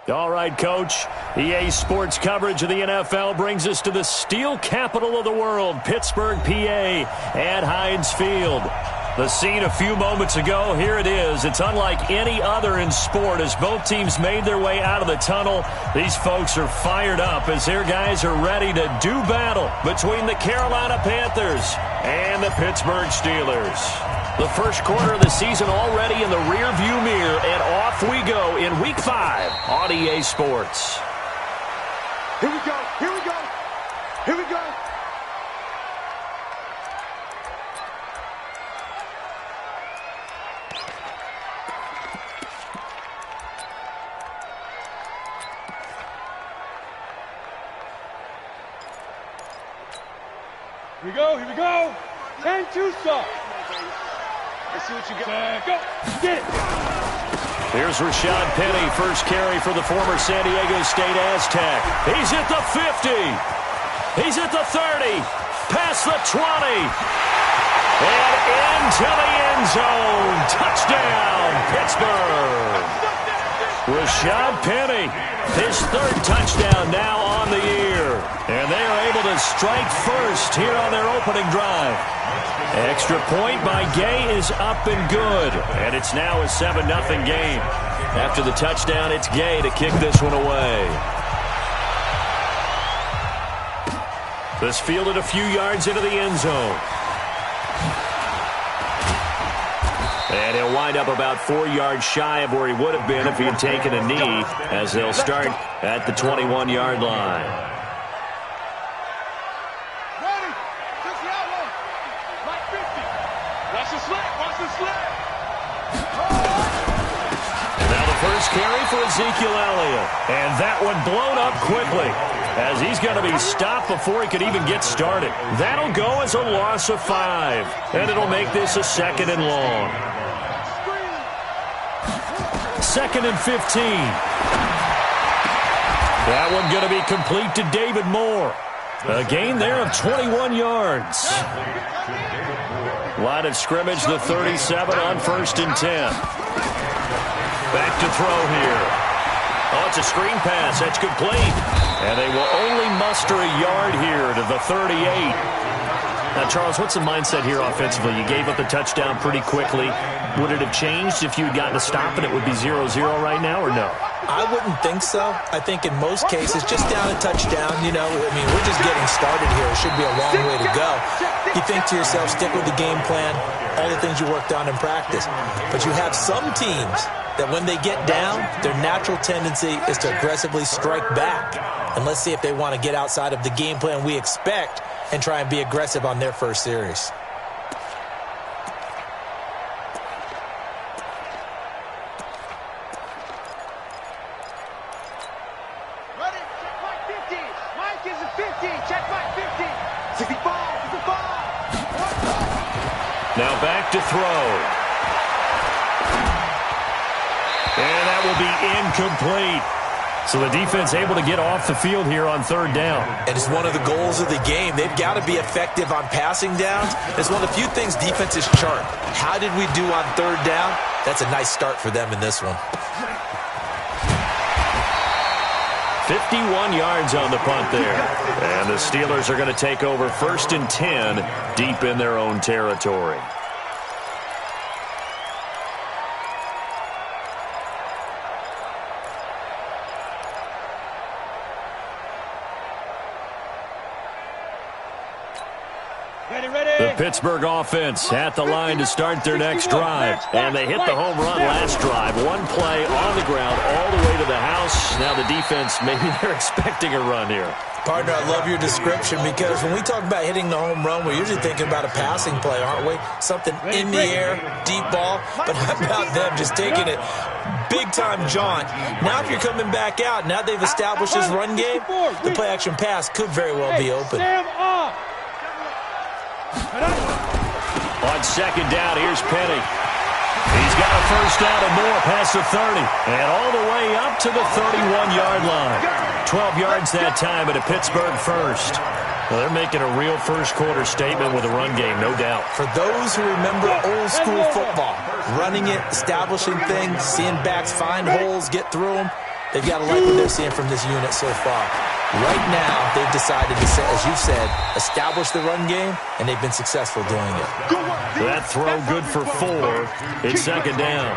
All right, Coach. EA Sports coverage of the NFL brings us to the steel capital of the world, Pittsburgh, PA, at Heinz Field. The scene a few moments ago, here it is. It's unlike any other in sport as both teams made their way out of the tunnel. These folks are fired up as their guys are ready to do battle between the Carolina Panthers and the Pittsburgh Steelers. The first quarter of the season already in the rearview mirror, and off we go in Week 5 on EA Sports. Here we go, here we go, here we go. Here we go, here we go. 10-2 stop. Let's see what you got. Go. Get it. Here's Rashad Penny, first carry for the former San Diego State Aztec. He's at the 50. He's at the 30. Past the 20. And into the end zone. Touchdown, Pittsburgh. Rashad Penny, his third touchdown now on the year. And they are able to strike first here on their opening drive. Extra point by Gay is up and good. And it's now a 7-0 game. After the touchdown, it's Gay to kick this one away. This fielded a few yards into the end zone. And he'll wind up about 4 yards shy of where he would have been if he had taken a knee, as they'll start at the 21-yard line. Ready. Just the outlet. Like 50. Watch the slant. Watch the slant. Now the first carry for Ezekiel Elliott. And that one blown up quickly, as he's going to be stopped before he could even get started. That'll go as a loss of 5. And it'll make this a 2nd and long. 2nd and 15. That one going to be complete to David Moore. A gain there of 21 yards. Line of scrimmage, the 37 on 1st and 10. Back to throw here. Oh, it's a screen pass. That's complete. And they will only muster a yard here to the 38. Now, Charles, what's the mindset here offensively? You gave up the touchdown pretty quickly. Would it have changed if you had gotten a stop and it would be 0-0 right now, or no? I wouldn't think so. I think in most cases, just down a touchdown, you know, I mean, we're just getting started here. It should be a long way to go. You think to yourself, stick with the game plan, all the things you worked on in practice. But you have some teams that when they get down, their natural tendency is to aggressively strike back. And let's see if they want to get outside of the game plan we expect and try and be aggressive on their first series. Ready? Check my 50. Mike is a 50. Check my 50. 65. 65. Now back to throw. And that will be incomplete. So the defense able to get off the field here on 3rd down. And it's one of the goals of the game. They've got to be effective on passing downs. It's one of the few things defenses chart. How did we do on 3rd down? That's a nice start for them in this one. 51 yards on the punt there. And the Steelers are going to take over 1st and 10 deep in their own territory. The Pittsburgh offense at the line to start their next drive. And they hit the home run last drive. One play on the ground all the way to the house. Now the defense, maybe they're expecting a run here. Partner, I love your description because when we talk about hitting the home run, we're usually thinking about a passing play, aren't we? Something in the air, deep ball. But how about them just taking it big-time jaunt? Now if you're coming back out, now they've established this run game, the play-action pass could very well be open. On 2nd down, here's Penny. He's got a first down and more past the 30. And all the way up to the 31-yard line. 12 yards that time at a Pittsburgh first. Well, they're making a real first-quarter statement with a run game, no doubt. For those who remember old-school football, running it, establishing things, seeing backs find holes, get through them, They've got to like what they're seeing from this unit so far. Right now, they've decided to, as you said, establish the run game, and they've been successful doing it. That throw good for 4. It's second down.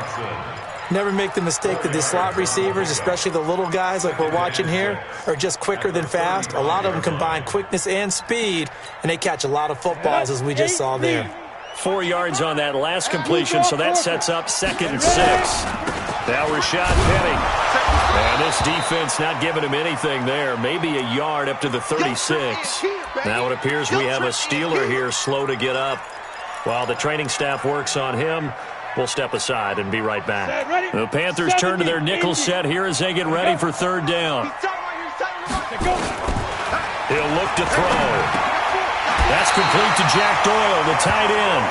Never make the mistake that the slot receivers, especially the little guys like we're watching here, are just quicker than fast. A lot of them combine quickness and speed, and they catch a lot of footballs, as we just saw there. 4 yards on that last completion, so that sets up 2nd and 6. Now Rashad Penny. And this defense not giving him anything there. Maybe a yard up to the 36. Now it appears we have a Steeler here slow to get up. While the training staff works on him, we'll step aside and be right back. The Panthers turn to their nickel set here as they get ready for 3rd down. He'll look to throw. That's complete to Jack Doyle, the tight end.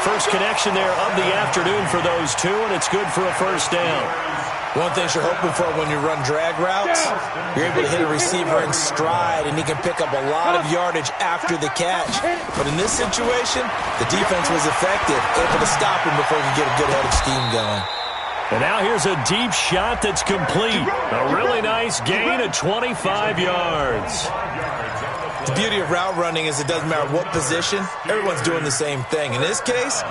First connection there of the afternoon for those two, and it's good for a 1st down. One thing you're hoping for when you run drag routes, you're able to hit a receiver in stride, and he can pick up a lot of yardage after the catch. But in this situation, the defense was effective, able to stop him before he could get a good head of steam going. And now here's a deep shot that's complete. A really nice gain of 25 yards. The beauty of route running is it doesn't matter what position, everyone's doing the same thing. In this case,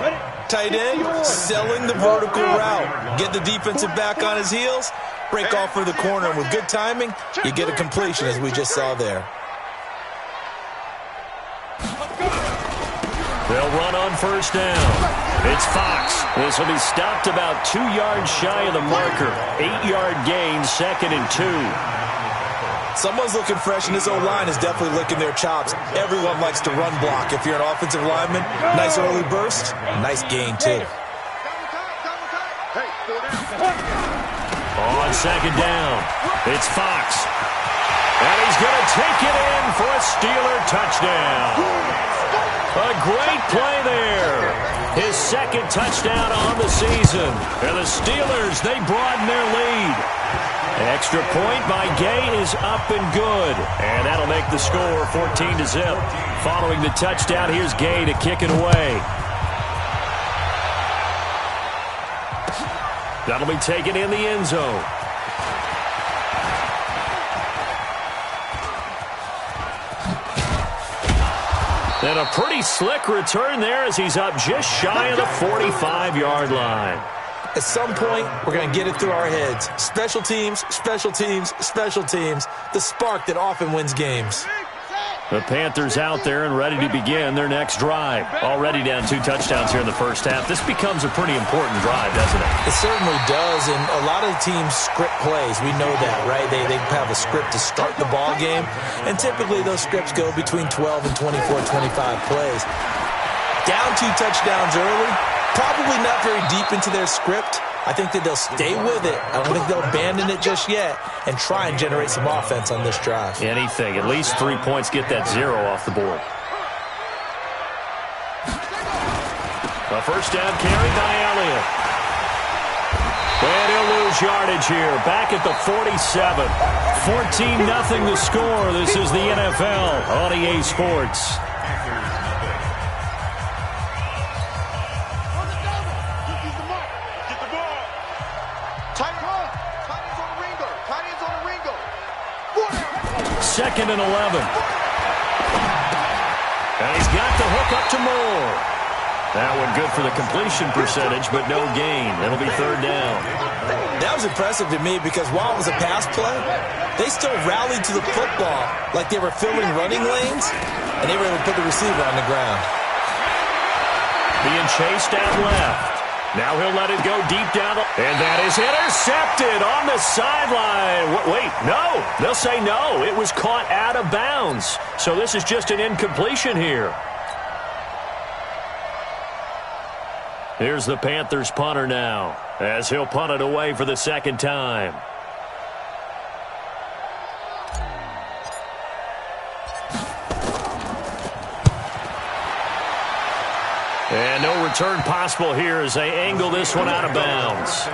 tight end, selling the vertical route. Get the defensive back on his heels, break off for the corner, and with good timing, you get a completion, as we just saw there. They'll run on 1st down. It's Fox. This will be stopped about 2 yards shy of the marker. 8-yard gain, 2nd and 2. Someone's looking fresh, and this O-line is definitely licking their chops. Everyone likes to run block. If you're an offensive lineman, nice early burst, nice gain, too. On 2nd down, it's Fox. And he's going to take it in for a Steeler touchdown. A great play there. His 2nd touchdown on the season. And the Steelers, they broaden their lead. Extra point by Gay is up and good. And that'll make the score 14-0. Following the touchdown, here's Gay to kick it away. That'll be taken in the end zone. And a pretty slick return there as he's up just shy of the 45-yard line. At some point, we're going to get it through our heads. Special teams, special teams, special teams. The spark that often wins games. The Panthers out there and ready to begin their next drive. Already down 2 touchdowns here in the first half. This becomes a pretty important drive, doesn't it? It certainly does, and a lot of the teams script plays. We know that, right? They have a script to start the ball game, and typically those scripts go between 12 and 24, 25 plays. Down 2 touchdowns early, probably not very deep into their script. I think that they'll stay with it. I don't think they'll abandon it just yet and try and generate some offense on this drive. Anything. At least 3 points, get that 0 off the board. A 1st down carry by Elliott. And he'll lose yardage here. Back at the 47. 14-0 the score. This is the NFL on EA Sports. Second and 11. And he's got the hook up to Moore. That one good for the completion percentage, but no gain. It'll be 3rd down. That was impressive to me because while it was a pass play, they still rallied to the football like they were filling running lanes, and they were able to put the receiver on the ground. Being chased out left. Now he'll let it go deep down. And that is intercepted on the sideline. Wait, no. They'll say no. It was caught out of bounds. So this is just an incompletion here. Here's the Panthers punter now as he'll punt it away for the 2nd time. And no return possible here as they angle this one out of bounds.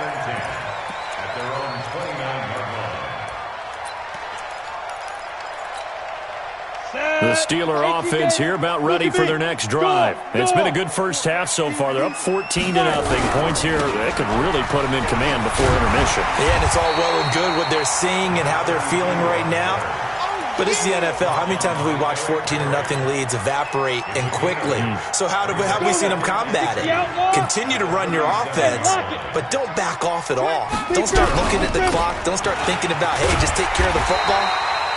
The Steeler offense here about ready for their next drive. It's been a good first half so far. They're up 14-0. Points here, they could really put them in command before intermission. Yeah, and it's all well and good what they're seeing and how they're feeling right now. But this is the NFL. How many times have we watched 14-0 leads evaporate and quickly? So how have we seen them combat it? Continue to run your offense, but don't back off at all. Don't start looking at the clock. Don't start thinking about, hey, just take care of the football.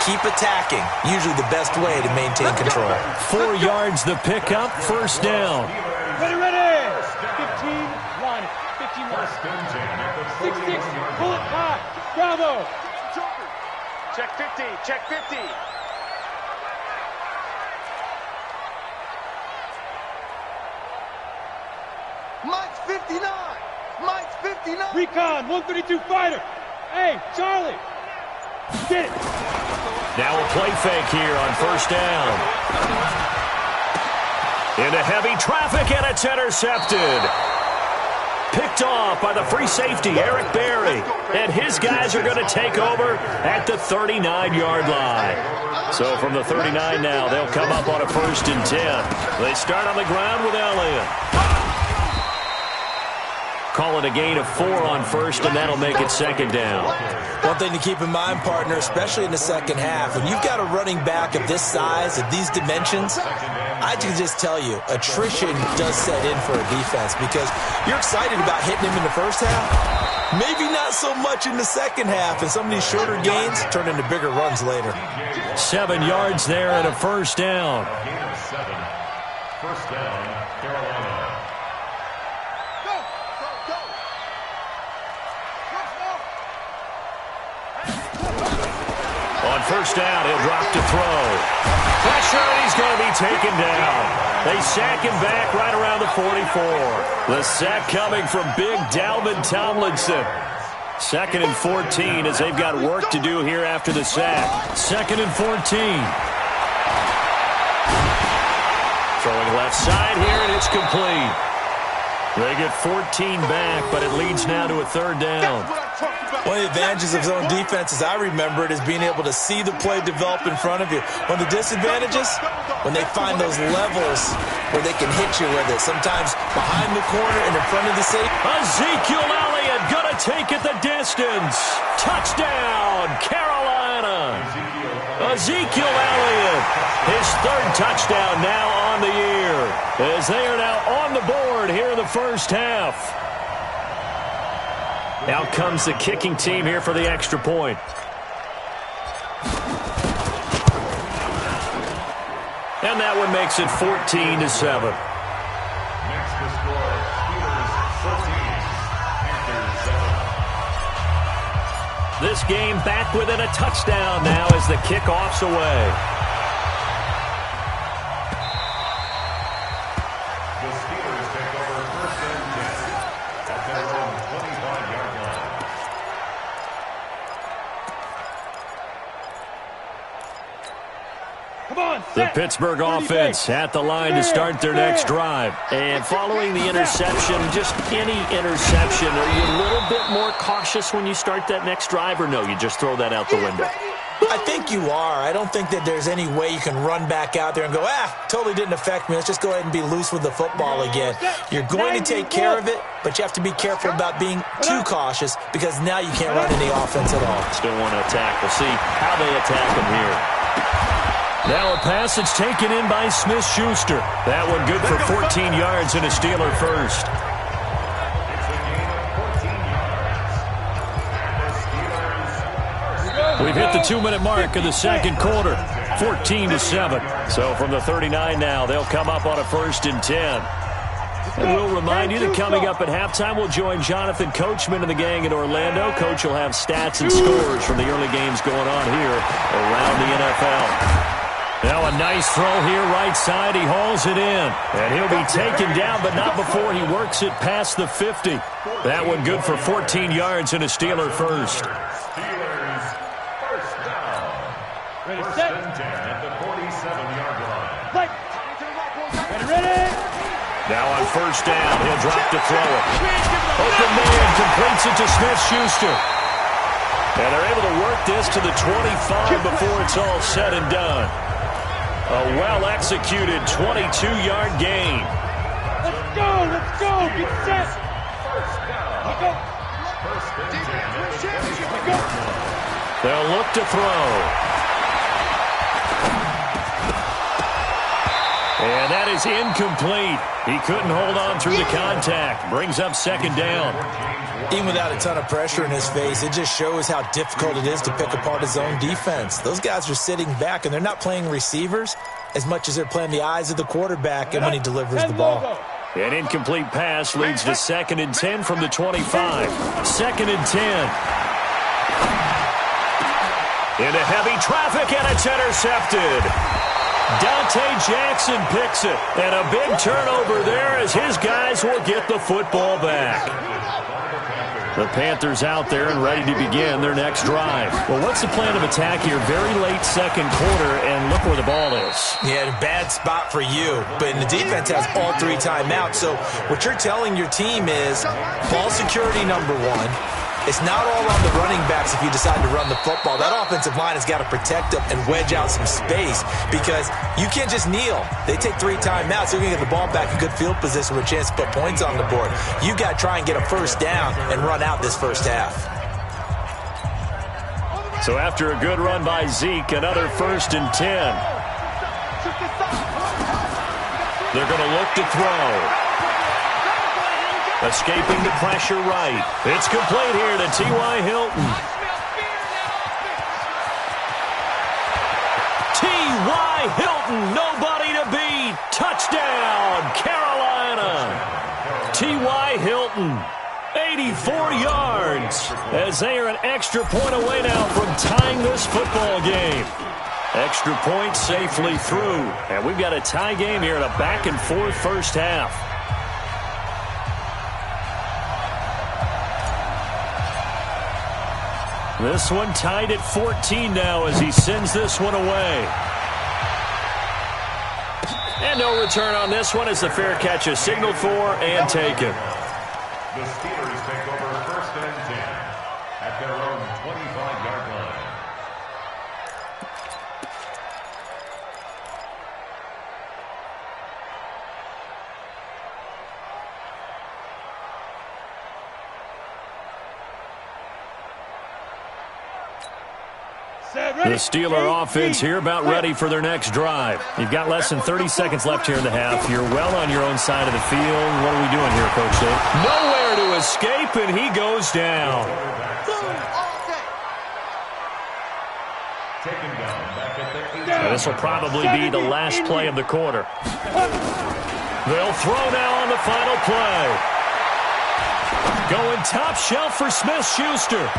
Keep attacking. Usually the best way to maintain control. 4 yards the pickup, first down. Ready. 15, line it. 15, line it. 6-6, pull it high. Bravo. Check 50, check 50. Mike's 59. Mike's 59. Recon, 132 fighter. Hey, Charlie. Get it. Now a play fake here on first down. Into heavy traffic, and it's intercepted. Picked off by the free safety, Eric Berry. And his guys are going to take over at the 39-yard line. So from the 39 now, they'll come up on a 1st and 10. They start on the ground with Elliott. Call it a gain of 4 on first, and that'll make it 2nd down. One thing to keep in mind, partner, especially in the second half, when you've got a running back of this size, of these dimensions, I can just tell you, attrition does set in for a defense because you're excited about hitting him in the first half. Maybe not so much in the second half, and some of these shorter gains turn into bigger runs later. 7 yards there and a first down. First down, Carolina. On first down, he'll drop to throw. Pressure, and he's going to be taken down. They sack him back right around the 44. The sack coming from big Dalvin Tomlinson. 2nd and 14 as they've got work to do here after the sack. 2nd and 14. Throwing left side here, and it's complete. They get 14 back, but it leads now to a 3rd down. One of the advantages of zone defense, as I remember it, is being able to see the play develop in front of you. One of the disadvantages, when they find those levels where they can hit you with it, sometimes behind the corner and in front of the safety. Ezekiel Elliott gonna take it the distance. Touchdown, Carolina. Ezekiel Elliott, his 3rd touchdown now on the year, as they are now on the board here in the first half. Out comes the kicking team here for the extra point. And that one makes it 14-7. Next to score, Steelers 14, Panthers 7. This game back within a touchdown now as the kickoff's away. The Steelers take over 1st and 10 at their own 25-yard line. The Pittsburgh offense at the line to start their next drive. And following the interception, just any interception, are you a little bit more cautious when you start that next drive, or no, you just throw that out the window? I think you are. I don't think that there's any way you can run back out there and go, totally didn't affect me. Let's just go ahead and be loose with the football again. You're going to take care of it, but you have to be careful about being too cautious because now you can't run any offense at all. Still want to attack. We'll see how they attack them here. Now a pass that's taken in by Smith-Schuster. That one good for 14 yards and a Steeler first. We've hit the 2-minute mark of the second quarter, 14-7. So from the 39 now, they'll come up on a 1st and 10. And we'll remind you that coming up at halftime, we'll join Jonathan Coachman and the gang in Orlando. Coach will have stats and scores from the early games going on here around the NFL. Now a nice throw here, right side. He hauls it in. And he'll be taken down, but not before he works it past the 50. That one good for 14 yards and a Steeler first. Steelers first down. First and 10 at the 47-yard line. Ready. Now on first down, he'll drop to throw it. Open man completes it to Smith-Schuster. And they're able to work this to the 25 before it's all said and done. A well-executed 22-yard gain. Let's go, let's go, get set. Let's go. They'll look to throw. And that is incomplete. He couldn't hold on through the contact. Brings up second down. Even without a ton of pressure in his face, it just shows how difficult it is to pick apart his own defense. Those guys are sitting back, and they're not playing receivers as much as they're playing the eyes of the quarterback and when he delivers the ball. An incomplete pass leads to 2nd and 10 from the 25. 2nd and 10. Into heavy traffic, and it's intercepted. Dante Jackson picks it, and a big turnover there as his guys will get the football back. The Panthers out there and ready to begin their next drive. Well, what's the plan of attack here? Very late second quarter, and look where the ball is. Yeah, a bad spot for you, but the defense has all 3 timeouts. So what you're telling your team is ball security number 1. It's not all on the running backs if you decide to run the football. That offensive line has got to protect them and wedge out some space because you can't just kneel. They take 3 timeouts. They're going to get the ball back in good field position with a chance to put points on the board. You got to try and get a first down and run out this first half. So after a good run by Zeke, another 1st and 10. They're going to look to throw. Escaping the pressure right. It's complete here to T.Y. Hilton. T.Y. Hilton, nobody to beat. Touchdown, Carolina. T.Y. Hilton, 84 yards. As they are an extra point away now from tying this football game. Extra point safely through. And we've got a tie game here in a back-and-forth first half. This one tied at 14 now as he sends this one away. And no return on this one as the fair catch is signaled for and taken. The Steelers take over 1st and 10 at their own 25-yard line. The Steeler offense here about ready for their next drive. You've got less than 30 seconds left here in the half. You're well on your own side of the field. What are we doing here, Coach Dave? Nowhere to escape, and he goes down. This will probably be the last play of the quarter. They'll throw now on the final play. Going top shelf for Smith-Schuster.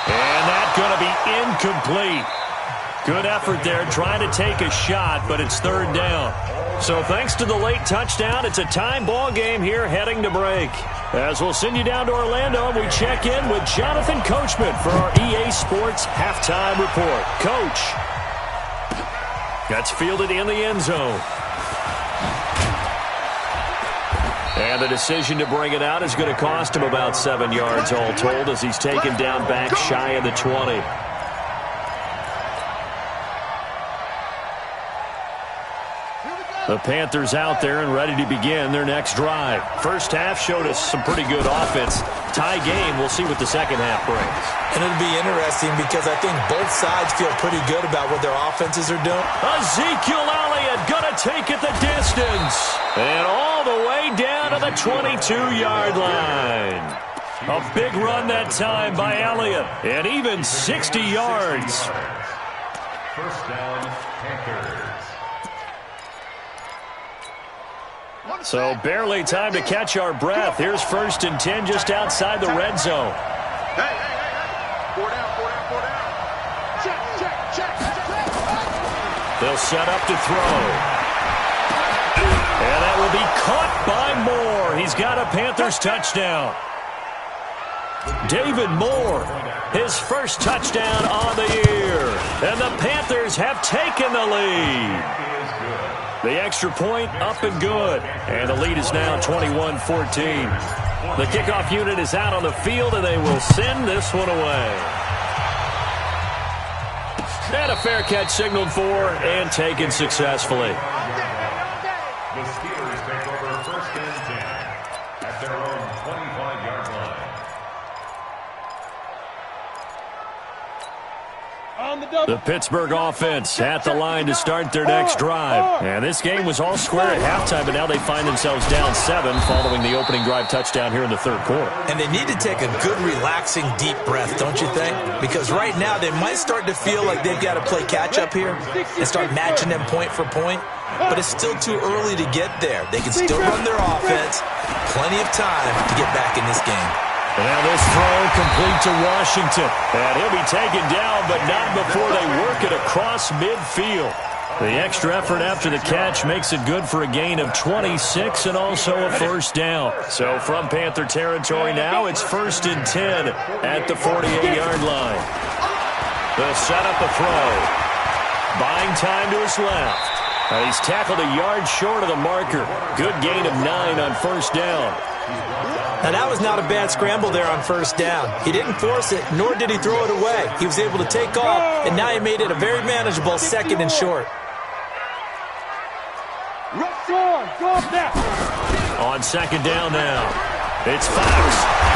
And that's going to be incomplete. Good effort there trying to take a shot, but it's 3rd down. So thanks to the late touchdown, it's a time ball game here heading to break. As we'll send you down to Orlando, and we check in with Jonathan Coachman for our EA Sports Halftime Report. Coach. That's fielded in the end zone. And the decision to bring it out is going to cost him about 7 yards all told as he's taken down back shy of the 20. The Panthers out there and ready to begin their next drive. First half showed us some pretty good offense. Tie game, we'll see what the second half brings. And it'll be interesting because I think both sides feel pretty good about what their offenses are doing. Ezekiel Elliott going to take it the distance. And all the way down to the 22-yard line. A big run that time by Elliott. And even 60 yards. First down, Panthers. So barely time to catch our breath. Here's 1st and 10 just outside the red zone. Hey. 4 down. Check. They'll set up to throw. And that will be caught by Moore. He's got a Panthers touchdown. David Moore, his first touchdown on the year. And the Panthers have taken the lead. The extra point up and good. And the lead is now 21-14. The kickoff unit is out on the field, and they will send this one away. And a fair catch signaled for and taken successfully. The Steelers take over first and 10 at their own 25-yard line. The Pittsburgh offense at the line to start their next drive. And this game was all square at halftime, but now they find themselves down 7 following the opening drive touchdown here in the third quarter. And they need to take a good, relaxing, deep breath, don't you think? Because right now they might start to feel like they've got to play catch-up here and start matching them point for point. But it's still too early to get there. They can still run their offense. Plenty of time to get back in this game. And now this throw complete to Washington. And he'll be taken down, but not before they work it across midfield. The extra effort after the catch makes it good for a gain of 26 and also a first down. So from Panther territory now, it's first and 10 at the 48-yard line. They'll set up a throw. Buying time to his left. And he's tackled a yard short of the marker. Good gain of 9 on first down. Now, that was not a bad scramble there on first down. He didn't force it, nor did he throw it away. He was able to take off, and now he made it a very manageable second and short. On second down now, it's Fox.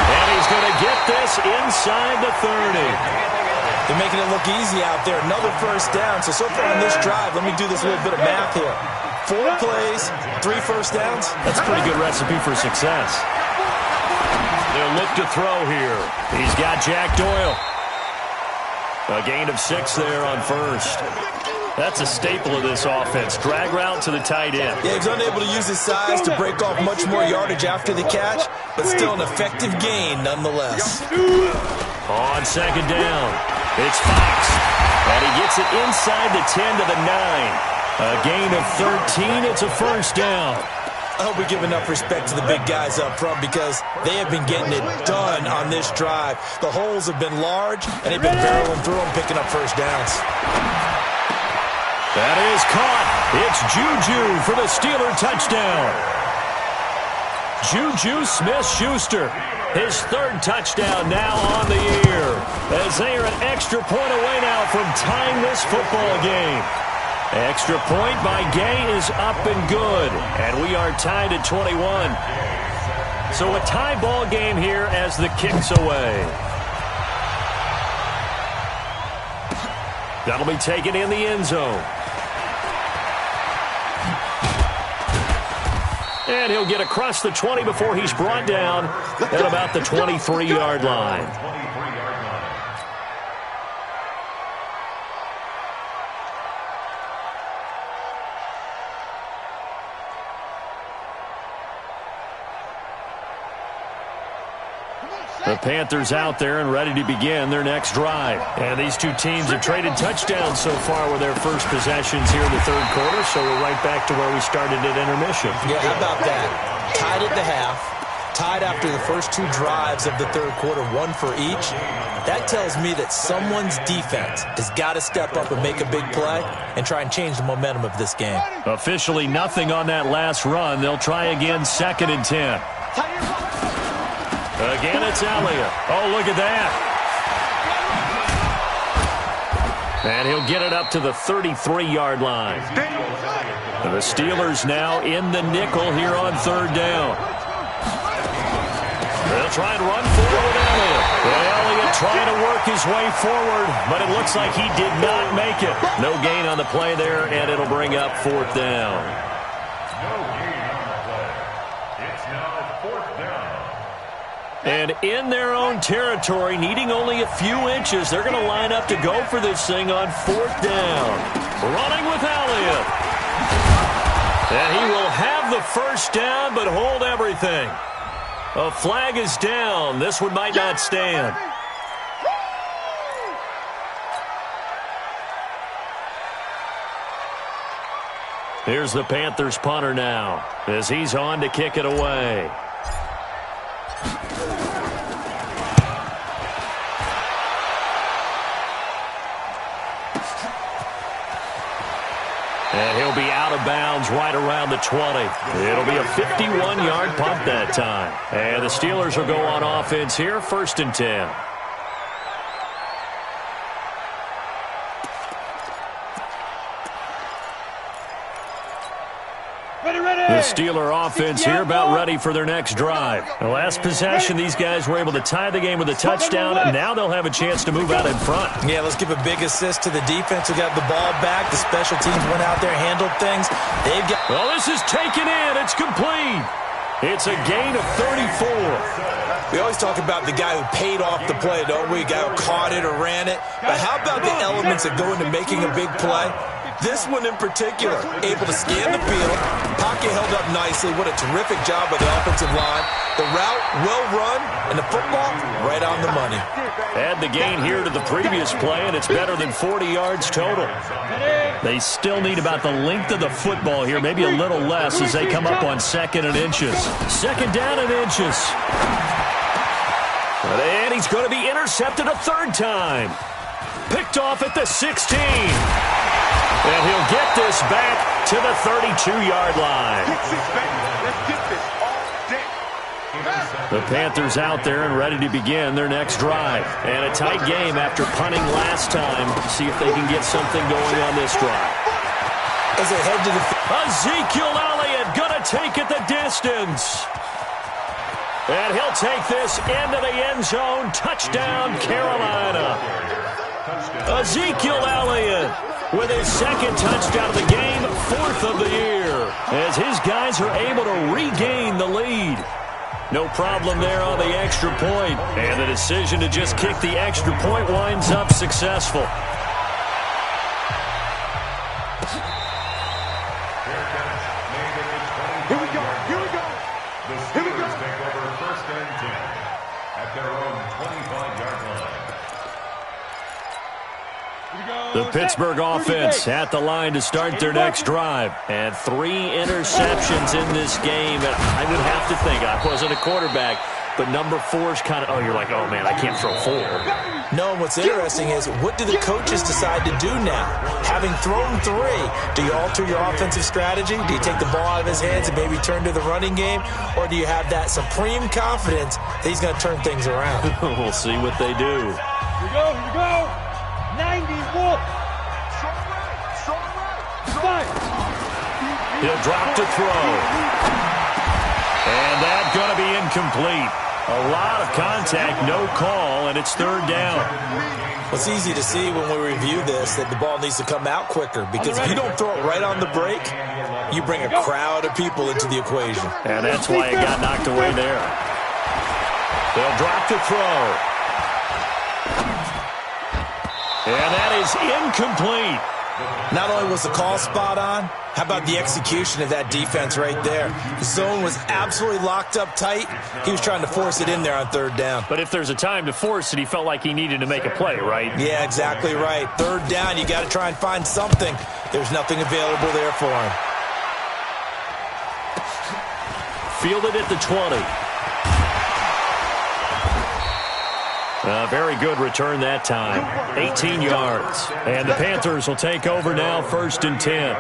And he's going to get this inside the 30. They're making it look easy out there. Another first down. So far on this drive, let me do this little bit of math here. 4 plays, 3 first downs. That's a pretty good recipe for success. They'll look to throw here. He's got Jack Doyle. A gain of 6 there on first. That's a staple of this offense. Drag route to the tight end. Yeah, he's unable to use his size to break off much more yardage after the catch, but still an effective gain nonetheless. On second down, it's Fox. And he gets it inside the 10 to the 9. A gain of 13. It's a first down. I hope we give enough respect to the big guys up front because they have been getting it done on this drive. The holes have been large, and they've been barreling through them, picking up first downs. That is caught. It's Juju for the Steeler touchdown. Juju Smith-Schuster, his 3rd touchdown now on the year, as they are an extra point away now from tying this football game. Extra point by Gay is up and good, and we are tied at 21. So a tie ball game here as the kick's away. That'll be taken in the end zone. And he'll get across the 20 before he's brought down at about the 23-yard line. The Panthers out there and ready to begin their next drive. And these two teams have traded touchdowns so far with their first possessions here in the third quarter, so we're right back to where we started at intermission. Yeah, how about that? Tied at the half, tied after the first 2 drives of the third quarter, 1 for each. That tells me that someone's defense has got to step up and make a big play and try and change the momentum of this game. Officially nothing on that last run. They'll try again, 2nd and 10. Again, it's Elliott. Oh, look at that. And he'll get it up to the 33-yard line. The Steelers now in the nickel here on 3rd down. They'll try and run forward with Elliott. Elliott trying to work his way forward, but it looks like he did not make it. No gain on the play there, and it'll bring up 4th down. And in their own territory, needing only a few inches, they're going to line up to go for this thing on 4th down. Running with Elliott. And he will have the first down, but hold everything. A flag is down. This one might not stand. Here's the Panthers punter now, as he's on to kick it away. And he'll be out of bounds right around the 20. It'll be a 51-yard punt that time. And the Steelers will go on offense here, 1st and 10. The Steeler offense here about ready for their next drive. The last possession, these guys were able to tie the game with a touchdown, and now they'll have a chance to move out in front. Yeah, let's give a big assist to the defense who got the ball back. The special teams went out there, handled things. They've got... Well, this is taken in. It's complete. It's a gain of 34. We always talk about the guy who paid off the play, don't we? The guy who caught it or ran it. But how about the elements that go into making a big play? This one in particular, able to scan the field. Pocket held up nicely. What a terrific job by the offensive line. The route, well run, and the football, right on the money. Add the gain here to the previous play, and it's better than 40 yards total. They still need about the length of the football here, maybe a little less as they come up on 2nd and inches. 2nd down and inches. And he's going to be intercepted a 3rd time. Picked off at the 16. And he'll get this back to the 32-yard line. The Panthers out there and ready to begin their next drive. And a tight game after punting last time. See if they can get something going on this drive. As they head to the... Ezekiel Elliott going to take it the distance. And he'll take this into the end zone. Touchdown, Carolina. Ezekiel Elliott with his 2nd touchdown of the game, 4th of the year, as his guys are able to regain the lead. No problem there on the extra point, and the decision to just kick the extra point winds up successful. Here we go. The Steelers take over 1st and 10 at their own 25-yard line. The Pittsburgh offense at the line to start their next drive. And 3 interceptions in this game. And I would have to think, I wasn't a quarterback, but number 4 is kind of, oh, you're like, oh, man, I can't throw 4. No, what's interesting is, what do the coaches decide to do now? Having thrown 3, do you alter your offensive strategy? Do you take the ball out of his hands and maybe turn to the running game? Or do you have that supreme confidence that he's going to turn things around? We'll see what they do. Here we go. 91. He'll drop to throw. And that's going to be incomplete. A lot of contact, no call, and it's 3rd down. Well, it's easy to see when we review this that the ball needs to come out quicker, because if you don't throw it right on the break, you bring a crowd of people into the equation. And that's why it got knocked away there. They'll drop to throw. And that is incomplete. Not only was the call spot on, how about the execution of that defense right there? The zone was absolutely locked up tight. He was trying to force it in there on 3rd down. But if there's a time to force it, he felt like he needed to make a play, right? Yeah, exactly right. 3rd down, you got to try and find something. There's nothing available there for him. Fielded at the 20. Very good return that time. 18 yards. And the Panthers will take over now, 1st and 10.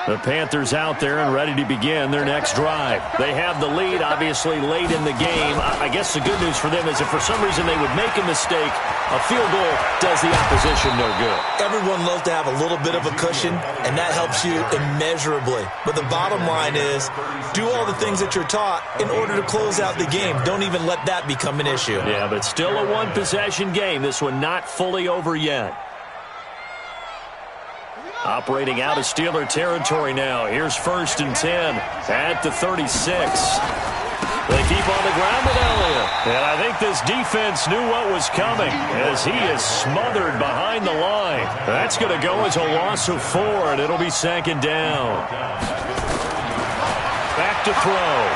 The Panthers out there and ready to begin their next drive. They have the lead, obviously, late in the game. I guess the good news for them is if for some reason they would make a mistake, a field goal does the opposition no good. Everyone loves to have a little bit of a cushion, and that helps you immeasurably. But the bottom line is, do all the things that you're taught in order to close out the game. Don't even let that become an issue. Yeah, but still a one-possession game. This one not fully over yet. Operating out of Steeler territory now. Here's 1st and 10 at the 36. They keep on the ground with Elliott. And I think this defense knew what was coming as he is smothered behind the line. That's going to go as a loss of 4, and it'll be 2nd down. Back to throw.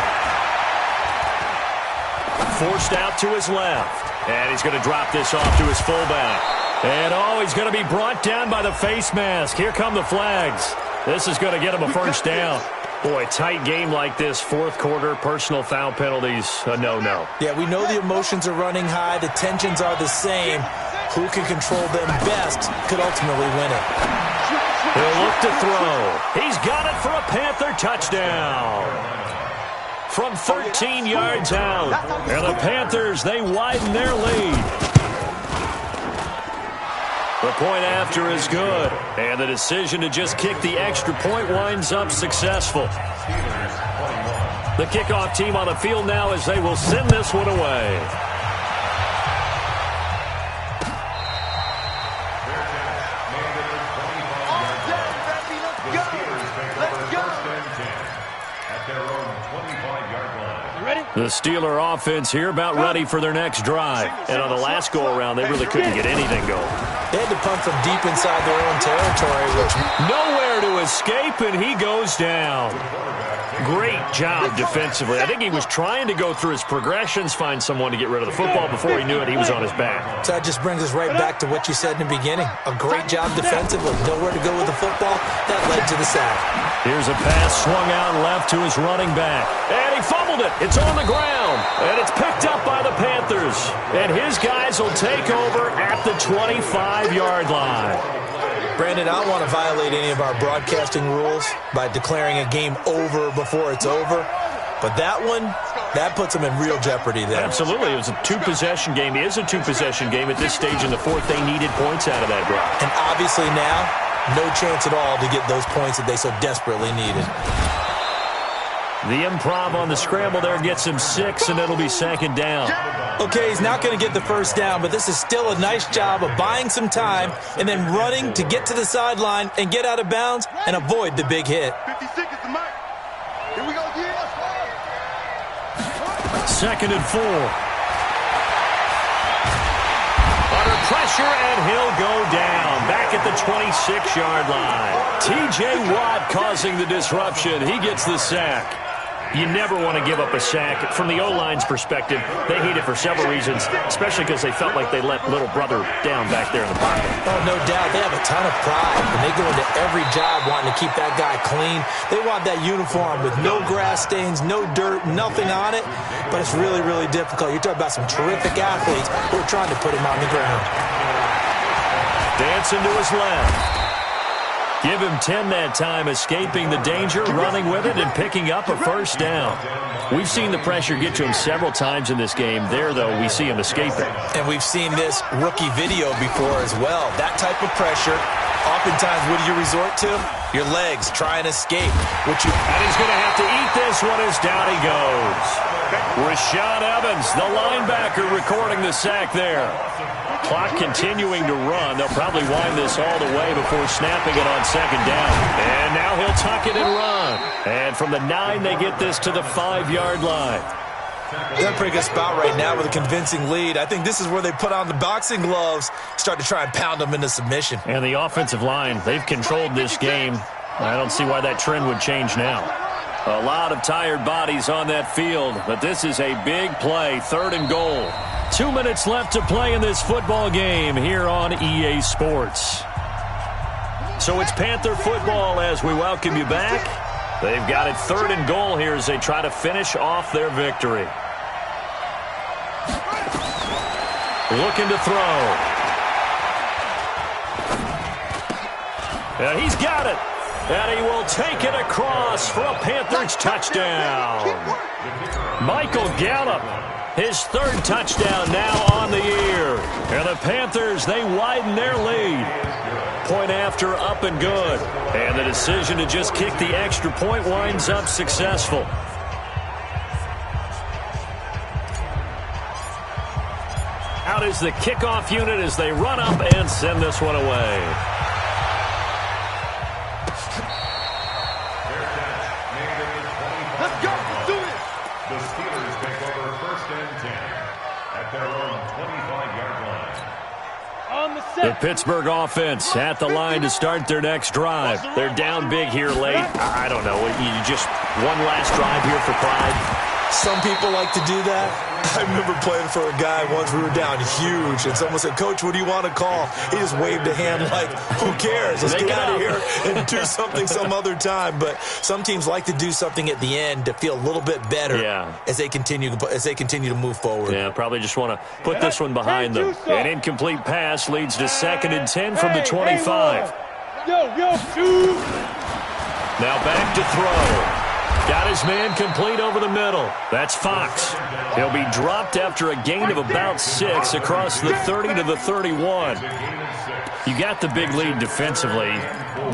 Forced out to his left. And he's going to drop this off to his fullback. And, he's going to be brought down by the face mask. Here come the flags. This is going to get him a 1st down. Boy, tight game like this, 4th quarter, personal foul penalties, a no-no. Yeah, we know the emotions are running high. The tensions are the same. Who can control them best could ultimately win it. He'll look to throw. He's got it for a Panther touchdown. From 13 yards out. And the Panthers, they widen their lead. The point after is good. And the decision to just kick the extra point winds up successful. The kickoff team on the field now as they will send this one away. The Steeler offense here about ready for their next drive. And on the last go-around, they really couldn't get anything going. They had to punt from deep inside their own territory, which nowhere to escape, and he goes down. Great job defensively. I think he was trying to go through his progressions, find someone to get rid of the football. Before he knew it, he was on his back. So that just brings us right back to what you said in the beginning. A great job defensively. Nowhere to go with the football. That led to the sack. Here's a pass swung out left to his running back. And he fumbled it. It's on the ground. And it's picked up by the Panthers. And his guys will take over at the 25-yard line. Brandon, I don't want to violate any of our broadcasting rules by declaring a game over before it's over. But that one, that puts them in real jeopardy there. Absolutely. It was a two-possession game. It is a two-possession game at this stage in the fourth. They needed points out of that drive. And obviously now, no chance at all to get those points that they so desperately needed. The improv on the scramble there gets him 6, and it'll be second down. Okay, he's not going to get the first down, but this is still a nice job of buying some time and then running to get to the sideline and get out of bounds and avoid the big hit. 56 is the mark. Here we go, Second and 4. Under pressure, and he'll go down. Back at the 26-yard line. T.J. Watt causing the disruption. He gets the sack. You never want to give up a sack. From the O-line's perspective, they hate it for several reasons, especially because they felt like they let little brother down back there in the pocket. Oh, no doubt. They have a ton of pride, and they go into every job wanting to keep that guy clean. They want that uniform with no grass stains, no dirt, nothing on it, but it's really, really difficult. You're talking about some terrific athletes who are trying to put him on the ground. Dancing to his left. Give him 10 that time, escaping the danger, running with it, and picking up a first down. We've seen the pressure get to him several times in this game. There, though, we see him escaping. And we've seen this rookie video before as well. That type of pressure, oftentimes, what do you resort to? Your legs, try and escape. And he's going to have to eat this one as down he goes. Rashad Evans, the linebacker, recording the sack there. Clock continuing to run. They'll probably wind this all the way before snapping it on second down. And now he'll tuck it and run. And from the 9, they get this to the 5-yard line. They're in a pretty good spot right now with a convincing lead. I think this is where they put on the boxing gloves, start to try and pound them into submission. And the offensive line, they've controlled this game. I don't see why that trend would change now. A lot of tired bodies on that field, but this is a big play, 3rd and goal. 2 minutes left to play in this football game here on EA Sports. So it's Panther football as we welcome you back. They've got it 3rd and goal here as they try to finish off their victory. Looking to throw. And he's got it. And he will take it across for a Panthers touchdown. Michael Gallup, his 3rd touchdown now on the year. And the Panthers, they widen their lead. Point after, up and good. And the decision to just kick the extra point winds up successful. Out is the kickoff unit as they run up and send this one away. The Pittsburgh offense at the line to start their next drive. They're down big here late. I don't know. You just one last drive here for pride. Some people like to do that. I remember playing for a guy once. We were down huge, and someone said, "Coach, what do you want to call?" He just waved a hand like, "Who cares? Let's get out of here and do something some other time." But some teams like to do something at the end to feel a little bit better as they continue to move forward. Yeah, probably just want to put this one behind them. An incomplete pass leads to 2nd and 10 from the 25. Yo, Now back to throw. Got his man complete over the middle. That's Fox. He'll be dropped after a gain of about 6 across the 30 to the 31. You got the big lead defensively,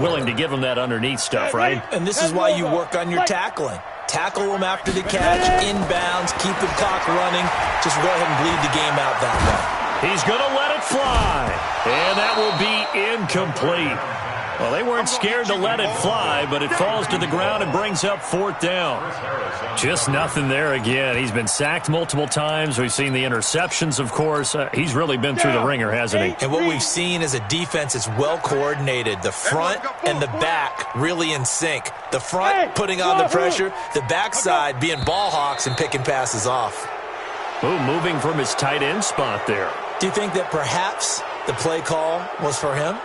willing to give him that underneath stuff, right? And this is why you work on your tackling. Tackle him after the catch, inbounds, keep the clock running. Just go ahead and bleed the game out that way. He's going to let it fly, and that will be incomplete. Well, they weren't scared to let it fly, but it falls to the ground and brings up 4th down. Just nothing there again. He's been sacked multiple times. We've seen the interceptions, of course. He's really been through the ringer, hasn't he? And what we've seen is a defense that's well coordinated. The front and the back really in sync. The front putting on the pressure, the backside being ball hawks and picking passes off. Ooh, moving from his tight end spot there. Do you think that perhaps the play call was for him?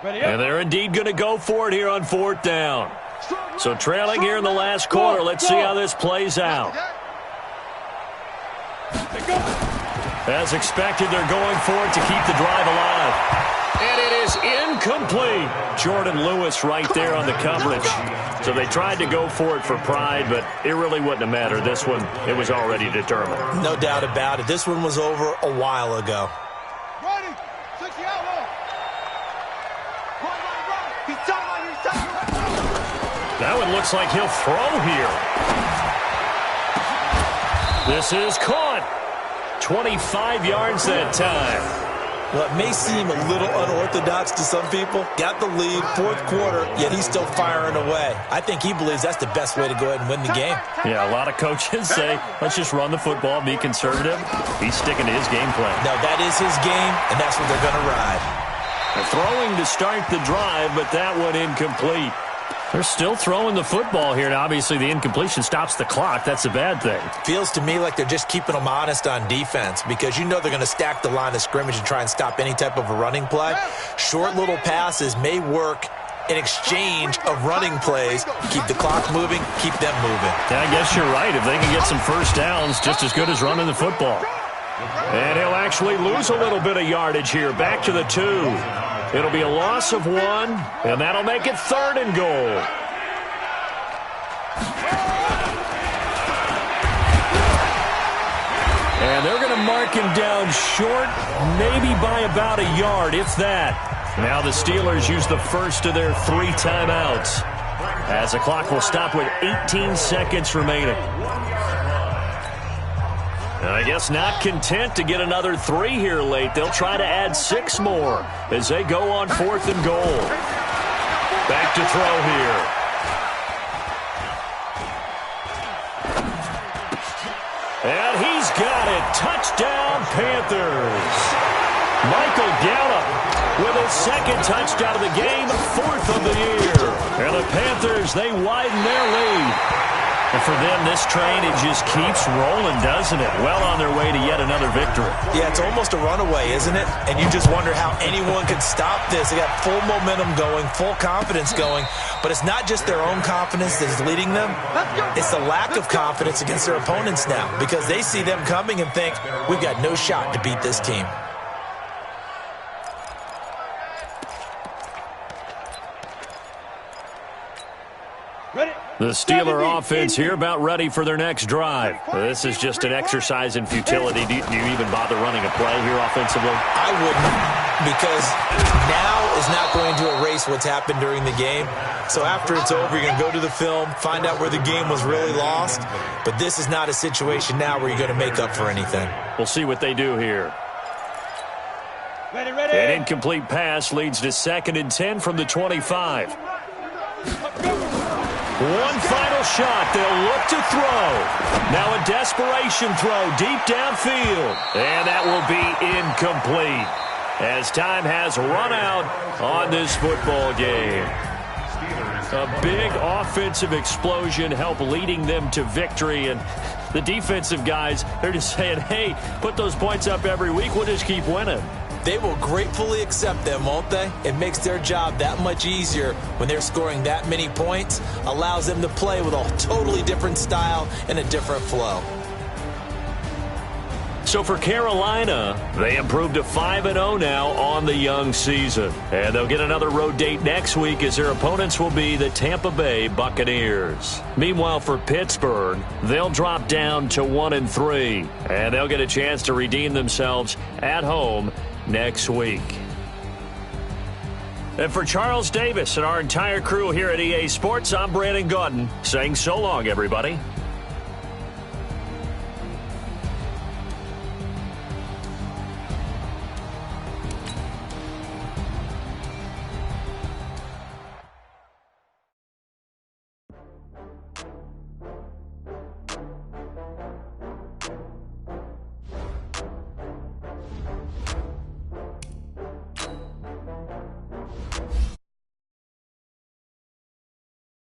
And they're indeed going to go for it here on 4th down. So trailing here in the last quarter. Let's see how this plays out. As expected, they're going for it to keep the drive alive. And it is incomplete. Jordan Lewis right there on the coverage. So they tried to go for it for pride, but it really wouldn't have mattered. This one, it was already determined. No doubt about it. This one was over a while ago. Now it looks like he'll throw here. This is caught. 25 yards that time. Well, it may seem a little unorthodox to some people. Got the lead, 4th quarter, yet he's still firing away. I think he believes that's the best way to go ahead and win the game. Yeah, a lot of coaches say, let's just run the football, be conservative. He's sticking to his game plan. No, that is his game, and that's what they're going to ride. They're throwing to start the drive, but that one incomplete. They're still throwing the football here, and obviously the incompletion stops the clock. That's a bad thing. Feels to me like they're just keeping them honest on defense because you know they're going to stack the line of scrimmage and try and stop any type of a running play. Short little passes may work in exchange of running plays. Keep the clock moving, keep them moving. Yeah, I guess you're right. If they can get some first downs, just as good as running the football. And he'll actually lose a little bit of yardage here. Back to the 2. It'll be a loss of 1, and that'll make it 3rd and goal. And they're going to mark him down short, maybe by about a yard, if that. Now the Steelers use the first of their 3 timeouts, as the clock will stop with 18 seconds remaining. I guess not content to get another 3 here late. They'll try to add 6 more as they go on 4th and goal. Back to throw here. And he's got it. Touchdown, Panthers. Michael Gallup with his 2nd touchdown of the game, 4th of the year. And the Panthers, they widen their lead. And for them, this train, it just keeps rolling, doesn't it? Well on their way to yet another victory. Yeah, it's almost a runaway, isn't it? And you just wonder how anyone could stop this. They got full momentum going, full confidence going. But it's not just their own confidence that is leading them. It's the lack of confidence against their opponents now because they see them coming and think, we've got no shot to beat this team. The Steeler offense here about ready for their next drive. This is just an exercise in futility. Do you even bother running a play here offensively? I wouldn't, because now is not going to erase what's happened during the game. So after it's over, you're going to go to the film, find out where the game was really lost. But this is not a situation now where you're going to make up for anything. We'll see what they do here. An incomplete pass leads to 2nd and 10 from the 25. One final shot. They'll look to throw. Now a desperation throw deep downfield. And that will be incomplete as time has run out on this football game. A big offensive explosion helped leading them to victory, and The defensive guys, they're just saying, hey, put those points up every week. We'll just keep winning. They will gratefully accept them, won't they? It makes their job that much easier when they're scoring that many points. Allows them to play with a totally different style and a different flow. So for Carolina, they improved to 5-0 now on the young season. And they'll get another road date next week as their opponents will be the Tampa Bay Buccaneers. Meanwhile, for Pittsburgh, they'll drop down to 1-3. And they'll get a chance to redeem themselves at home next week. And for Charles Davis and our entire crew here at EA Sports, I'm Brandon Gaudin saying so long, everybody.